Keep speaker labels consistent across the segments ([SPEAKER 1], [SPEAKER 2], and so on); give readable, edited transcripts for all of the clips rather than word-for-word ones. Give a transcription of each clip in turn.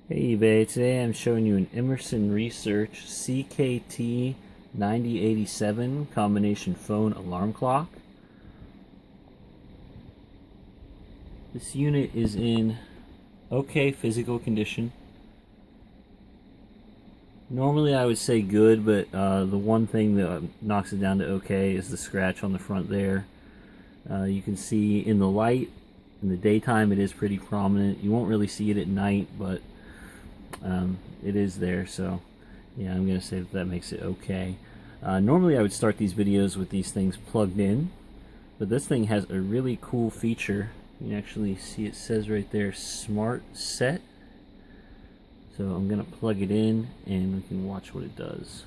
[SPEAKER 1] Hey eBay, today I'm showing you an Emerson Research CKT9087 combination phone alarm clock. This unit is in okay physical condition. Normally I would say good, but the one thing that knocks it down to okay is the scratch on the front there. You can see in the light, in the daytime it is pretty prominent. You won't really see it at night, but it is there, so yeah, I'm gonna say that makes it okay. Normally I would start these videos with these things plugged in, but this thing has a really cool feature. You can actually see it says right there, Smart Set. So I'm gonna plug it in and we can watch what it does.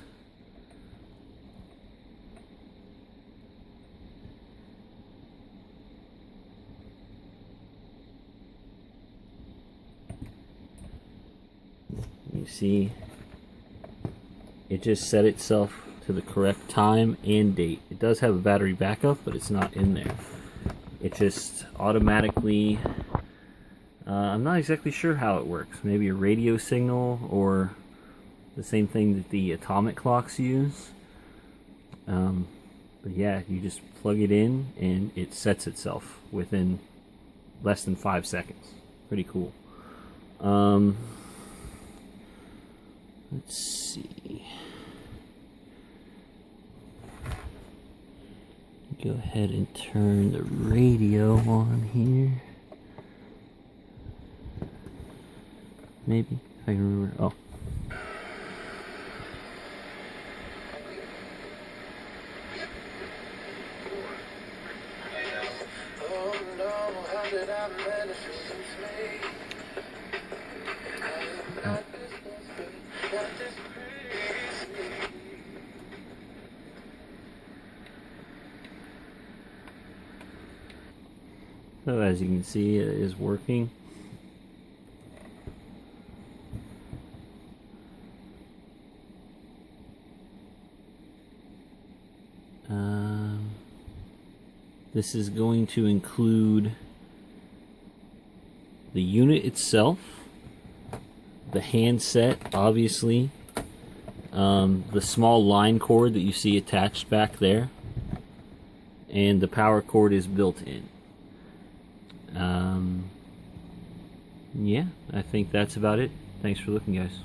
[SPEAKER 1] You see, it just set itself to the correct time and date. It does have a battery backup, but it's not in there. It just automatically, I'm not exactly sure how it works. Maybe a radio signal or the same thing that the atomic clocks use. But yeah, you just plug it in and it sets itself within less than 5 seconds. Pretty cool. Let's see. Go ahead and turn the radio on here. Maybe if I can remember. Oh. So as you can see, it is working. This is going to include the unit itself, the handset, obviously, the small line cord that you see attached back there, and the power cord is built in. Yeah, I think that's about it. Thanks for looking, guys.